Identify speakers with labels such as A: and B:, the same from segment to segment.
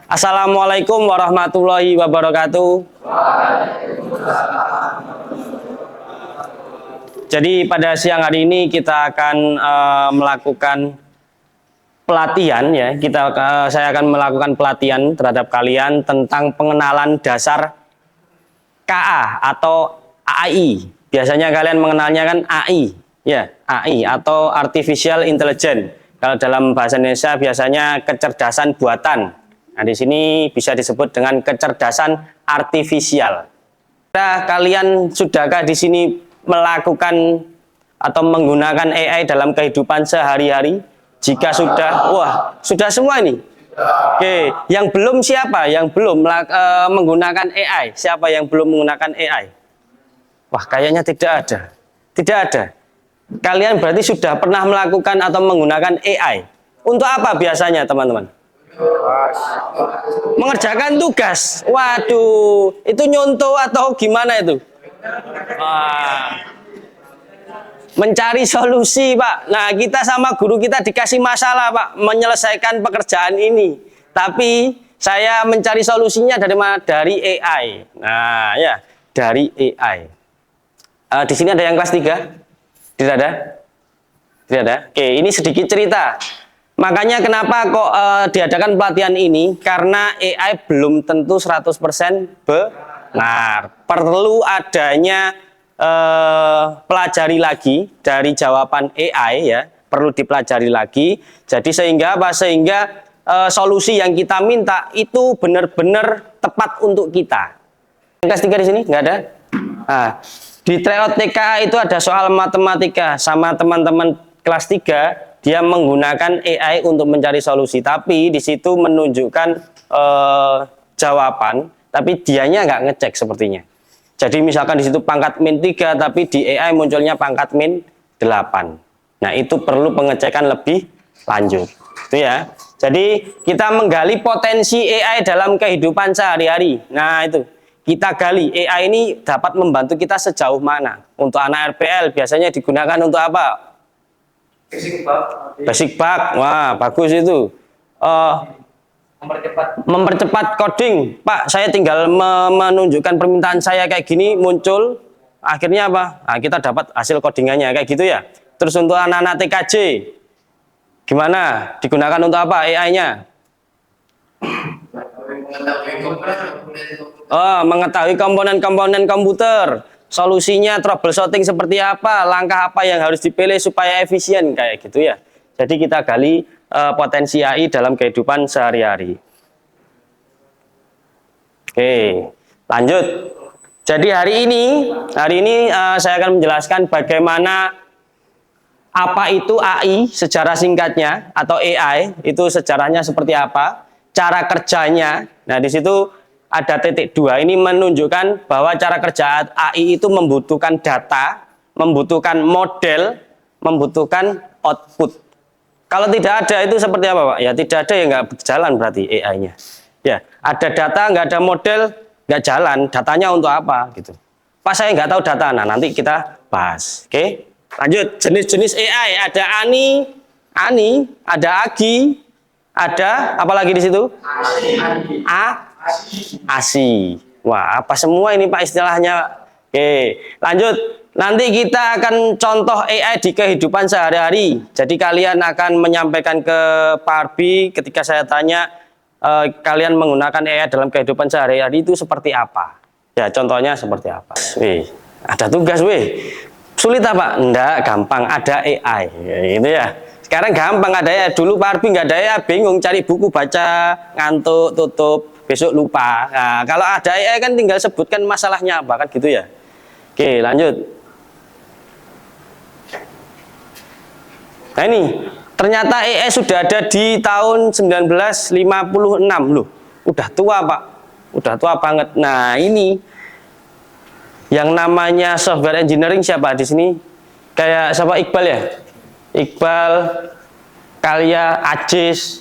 A: Assalamualaikum warahmatullahi wabarakatuh. Jadi pada siang hari ini kita akan melakukan pelatihan ya. Saya akan melakukan pelatihan terhadap kalian tentang pengenalan dasar KA atau AI. Biasanya kalian mengenalnya kan AI, ya, AI atau Artificial Intelligence. Kalau dalam bahasa Indonesia biasanya kecerdasan buatan. Nah, di sini bisa disebut dengan kecerdasan artifisial. Nah, kalian sudahkah di sini melakukan atau menggunakan AI dalam kehidupan sehari-hari? Jika sudah, wah, sudah semua ini. Oke, yang belum siapa? Yang belum menggunakan AI? Siapa yang belum menggunakan AI? Wah, kayaknya tidak ada. Tidak ada. Kalian berarti sudah pernah melakukan atau menggunakan AI. Untuk apa biasanya, teman-teman? Mengerjakan tugas. Waduh, itu nyontoh atau gimana itu? Mencari solusi, Pak. Nah, kita sama guru kita dikasih masalah, Pak, menyelesaikan pekerjaan ini. Tapi saya mencari solusinya dari mana? Dari AI. Nah, ya, dari AI. Di sini ada yang kelas 3? Tidak ada? Tidak ada? Oke, ini sedikit cerita. Makanya kenapa kok diadakan pelatihan ini? Karena AI belum tentu 100% benar. Perlu adanya pelajari lagi dari jawaban AI ya, perlu dipelajari lagi. Jadi sehingga apa? Sehingga solusi yang kita minta itu benar-benar tepat untuk kita. Yang kelas 3 di sini nggak ada? Nah, di tryout TKA itu ada soal matematika sama teman-teman kelas 3, dia menggunakan AI untuk mencari solusi, tapi di situ menunjukkan jawaban, tapi dianya nggak ngecek sepertinya. Jadi misalkan di situ pangkat min 3, tapi di AI munculnya pangkat min 8. Nah, itu perlu pengecekan lebih lanjut. Itu ya. Jadi kita menggali potensi AI dalam kehidupan sehari-hari. Nah, itu. Kita gali AI ini dapat membantu kita sejauh mana. Untuk anak RPL biasanya digunakan untuk apa? Basic bug. Wah, bagus itu. Mempercepat coding. Pak, saya tinggal menunjukkan permintaan saya kayak gini, muncul. Akhirnya apa? Nah, kita dapat hasil codingannya kayak gitu ya. Terus untuk anak-anak TKJ, gimana? Digunakan untuk apa AI-nya? Mengetahui komponen-komponen komputer. Solusinya troubleshooting seperti apa, langkah apa yang harus dipilih supaya efisien kayak gitu ya. Jadi kita gali potensi AI dalam kehidupan sehari-hari. Oke, lanjut. Jadi hari ini saya akan menjelaskan bagaimana apa itu AI secara singkatnya atau AI itu sejarahnya seperti apa, cara kerjanya. Nah, di situ ada titik 2 ini menunjukkan bahwa cara kerja AI itu membutuhkan data, membutuhkan model, membutuhkan output. Kalau tidak ada itu seperti apa, Pak? Ya tidak ada, ya nggak berjalan berarti AI-nya. Ya, ada data nggak ada model nggak jalan. Datanya untuk apa gitu? Pak, saya nggak tahu data. Nah, nanti kita bahas. Oke, lanjut. Jenis-jenis AI ada Ani, ada Agi, ada apa lagi di situ? ASI. Wah, apa semua ini Pak istilahnya? Oke, lanjut. Nanti kita akan contoh AI di kehidupan sehari-hari. Jadi kalian akan menyampaikan ke Pak Arbi ketika saya tanya kalian menggunakan AI dalam kehidupan sehari-hari itu seperti apa? Ya, contohnya seperti apa? Wih, ada tugas, wih. Sulit apa? Enggak, gampang. Ada AI. Ya, gitu ya. Sekarang gampang ada AI. Dulu Pak Arbi nggak ada AI, bingung cari buku baca, ngantuk, tutup. Besok lupa. Nah, kalau ada AI kan tinggal sebutkan masalahnya apa kan gitu ya. Oke, lanjut. Nah ini, ternyata AI sudah ada di tahun 1956 loh. Udah tua, Pak. Udah tua banget. Nah, ini yang namanya software engineering siapa di sini? Kayak siapa, Iqbal ya? Iqbal, Kalia, Ajis,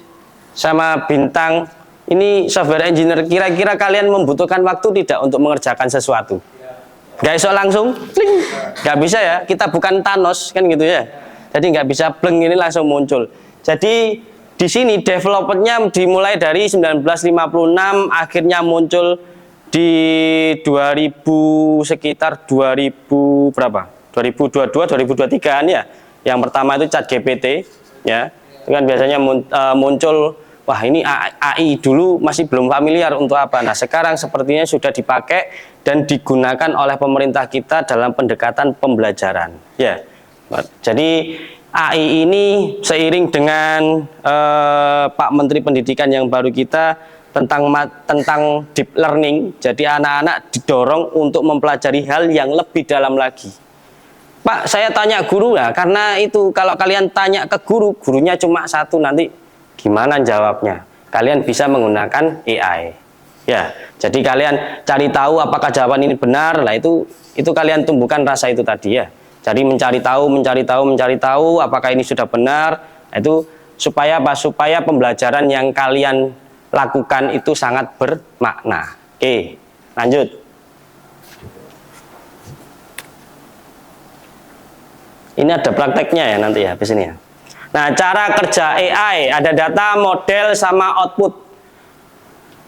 A: sama Bintang. Ini software engineer, kira-kira kalian membutuhkan waktu tidak untuk mengerjakan sesuatu? Gak iso langsung, bling. Gak bisa ya, kita bukan Thanos kan gitu ya. Jadi nggak bisa bleng ini langsung muncul. Jadi di di sini developmentnya dimulai dari 1956, akhirnya muncul di 2000 sekitar 2000 berapa? 2022, 2023 ya. Yang pertama itu ChatGPT ya. Itu kan biasanya muncul, wah ini AI dulu masih belum familiar untuk apa. Nah, sekarang sepertinya sudah dipakai dan digunakan oleh pemerintah kita dalam pendekatan pembelajaran ya. Jadi AI ini seiring dengan Pak Menteri Pendidikan yang baru kita tentang deep learning, jadi anak-anak didorong untuk mempelajari hal yang lebih dalam lagi. Pak, saya tanya guru ya, karena itu kalau kalian tanya ke guru, gurunya cuma satu, nanti gimana jawabnya? Kalian bisa menggunakan AI. Ya, jadi kalian cari tahu apakah jawaban ini benar, lah itu kalian tumbuhkan rasa itu tadi ya. Jadi mencari tahu apakah ini sudah benar. Itu supaya apa? Supaya pembelajaran yang kalian lakukan itu sangat bermakna. Oke, lanjut. Ini ada prakteknya ya nanti ya, habis ini ya. Nah, cara kerja AI ada data, model, sama output.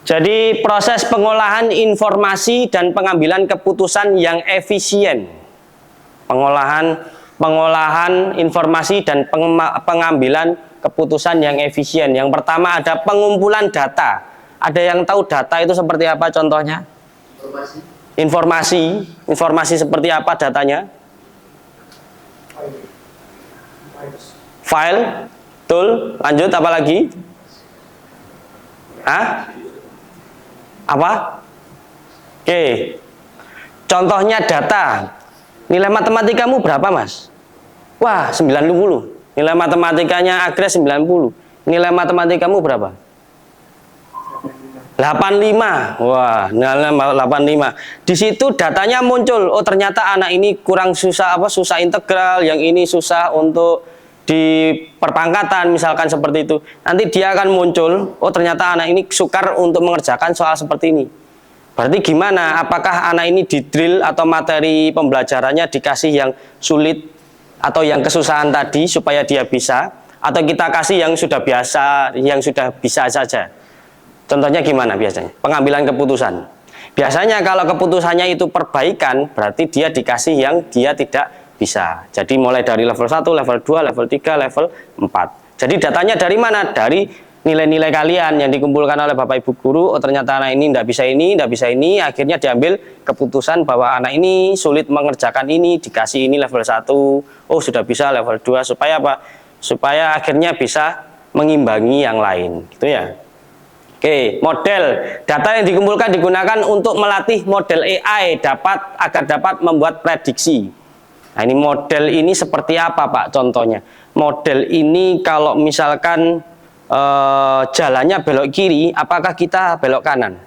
A: Jadi proses pengolahan informasi dan pengambilan keputusan yang efisien. Pengolahan informasi dan pengambilan keputusan yang efisien. Yang pertama ada pengumpulan data. Ada yang tahu data itu seperti apa contohnya? Informasi seperti apa datanya? File. Betul. Lanjut, apa lagi? Apa? Oke. Contohnya data. Nilai matematikamu berapa, Mas? Wah, 90. Nilai matematikanya Agres 90. Nilai matematikamu berapa? 85. Wah, nilai 85. Di situ datanya muncul. Oh, ternyata anak ini kurang susah susah integral, yang ini susah untuk di perpangkatan misalkan seperti itu. Nanti dia akan muncul, oh ternyata anak ini sukar untuk mengerjakan soal seperti ini. Berarti gimana? Apakah anak ini didrill atau materi pembelajarannya dikasih yang sulit atau yang kesusahan tadi supaya dia bisa, atau kita kasih yang sudah biasa, yang sudah bisa saja? Contohnya gimana biasanya? Pengambilan keputusan. Biasanya kalau keputusannya itu perbaikan, berarti dia dikasih yang dia tidak bisa. Jadi mulai dari level 1, level 2, level 3, level 4. Jadi datanya dari mana? Dari nilai-nilai kalian yang dikumpulkan oleh Bapak Ibu guru. Oh ternyata anak ini tidak bisa ini, akhirnya diambil keputusan bahwa anak ini sulit mengerjakan ini, dikasih ini level 1, oh sudah bisa level 2, supaya apa? Supaya akhirnya bisa mengimbangi yang lain, gitu ya. Oke, model. Data yang dikumpulkan digunakan untuk melatih model AI agar dapat membuat prediksi. Nah, ini model ini seperti apa, Pak? Contohnya, model ini kalau misalkan jalannya belok kiri, apakah kita belok kanan?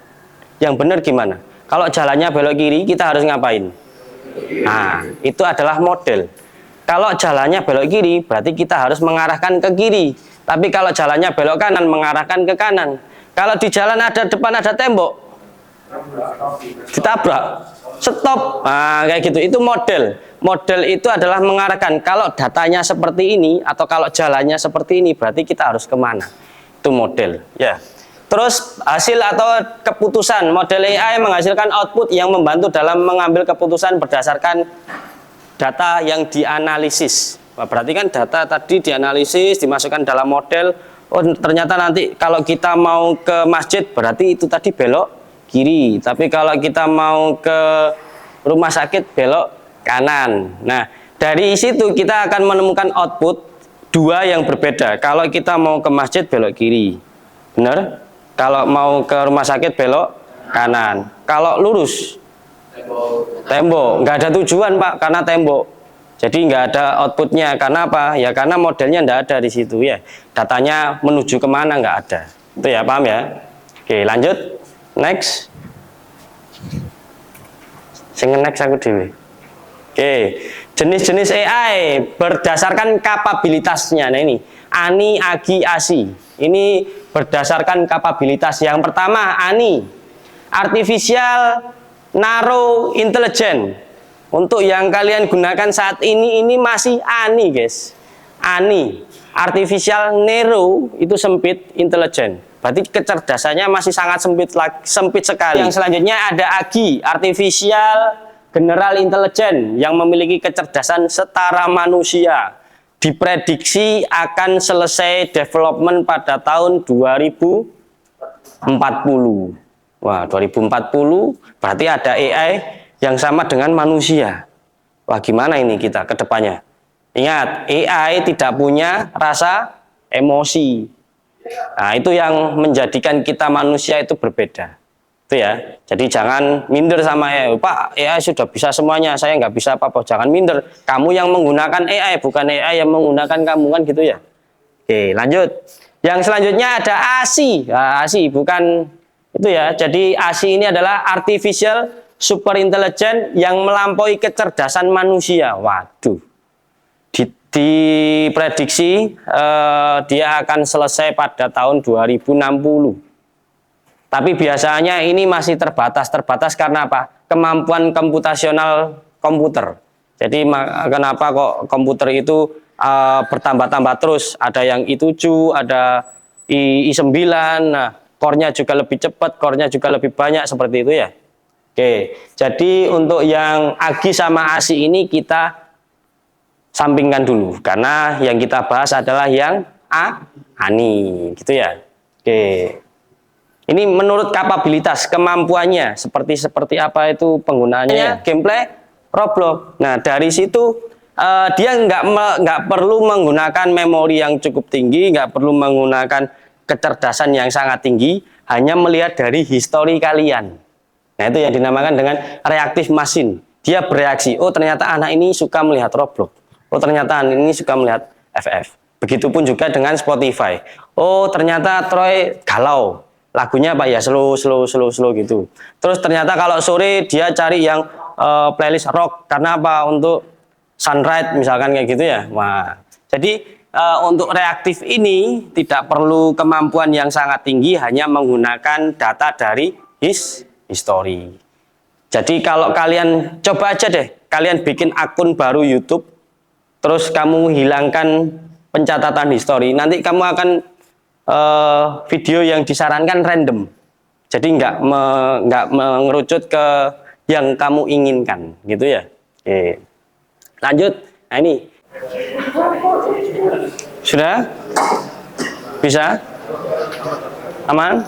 A: Yang benar gimana? Kalau jalannya belok kiri, kita harus ngapain? Nah, itu adalah model. Kalau jalannya belok kiri, berarti kita harus mengarahkan ke kiri. Tapi kalau jalannya belok kanan, mengarahkan ke kanan. Kalau di jalan ada depan ada tembok, ditabrak, stop. Nah, kayak gitu. Itu model. Model itu adalah mengarahkan. Kalau datanya seperti ini atau kalau jalannya seperti ini, berarti kita harus kemana? Itu model. Ya. Terus hasil atau keputusan. Model AI menghasilkan output yang membantu dalam mengambil keputusan berdasarkan data yang dianalisis. Berarti kan data tadi dianalisis, dimasukkan dalam model. Oh ternyata nanti kalau kita mau ke masjid, berarti itu tadi belok kiri. Tapi kalau kita mau ke rumah sakit, belok kanan. Nah, dari situ kita akan menemukan output dua yang berbeda. Kalau kita mau ke masjid, belok kiri. Benar? Kalau mau ke rumah sakit, belok kanan. Kalau lurus, tembok. Nggak ada tujuan, Pak, karena tembok. Jadi nggak ada outputnya. Karena apa? Ya karena modelnya nggak ada di situ ya. Datanya menuju kemana nggak ada. Itu ya, paham ya? Oke, lanjut. Next. Sing next aku dewe. Oke, jenis-jenis AI berdasarkan kapabilitasnya. Nah ini, ANI, AGI, ASI. Ini berdasarkan kapabilitas. Yang pertama, ANI, Artificial Narrow Intelligence. Untuk yang kalian gunakan saat ini masih ANI, guys. ANI, Artificial Narrow, itu sempit, intelligent. Berarti kecerdasannya masih sangat sempit sekali. Yang selanjutnya ada AGI, Artificial General Intelligence, yang memiliki kecerdasan setara manusia. Diprediksi akan selesai development pada tahun 2040. Wah, 2040 berarti ada AI yang sama dengan manusia. Wah, gimana ini kita ke depannya? Ingat, AI tidak punya rasa emosi. Nah, itu yang menjadikan kita manusia itu berbeda. Itu ya. Jadi jangan minder sama AI. Pak, AI sudah bisa semuanya, saya nggak bisa apa-apa. Jangan minder. Kamu yang menggunakan AI, bukan AI yang menggunakan kamu, kan gitu ya. Oke, lanjut. Yang selanjutnya ada ASI. Nah, ASI bukan itu ya. Jadi ASI ini adalah Artificial Super Intelligence yang melampaui kecerdasan manusia. Waduh. Diprediksi dia akan selesai pada tahun 2060. Tapi biasanya ini masih terbatas karena apa? Kemampuan komputasional komputer. Jadi kenapa kok komputer itu bertambah-tambah terus? Ada yang i7, ada i9, nah core-nya juga lebih cepat, core-nya juga lebih banyak, seperti itu ya. Oke, jadi untuk yang AGI sama ASI ini kita sampingkan dulu, karena yang kita bahas adalah yang ANI, gitu ya. Oke. Ini menurut kapabilitas, kemampuannya, seperti apa itu penggunaannya, gameplay Roblox. Nah, dari situ dia nggak perlu menggunakan memori yang cukup tinggi, nggak perlu menggunakan kecerdasan yang sangat tinggi, hanya melihat dari histori kalian. Nah, itu yang dinamakan dengan reactive machine. Dia bereaksi, oh ternyata anak ini suka melihat Roblox, oh ternyata anak ini suka melihat FF. Begitupun juga dengan Spotify. Oh ternyata Troy galau, lagunya apa ya, slow gitu. Terus ternyata kalau sore dia cari yang playlist rock, karena apa, untuk sunrise misalkan kayak gitu ya. Wah, jadi untuk reaktif ini tidak perlu kemampuan yang sangat tinggi, hanya menggunakan data dari history. Jadi kalau kalian coba aja deh, kalian bikin akun baru YouTube, terus kamu hilangkan pencatatan history, nanti kamu akan video yang disarankan random, jadi nggak mengerucut ke yang kamu inginkan, gitu ya. Oke, lanjut. Nah ini sudah bisa, aman.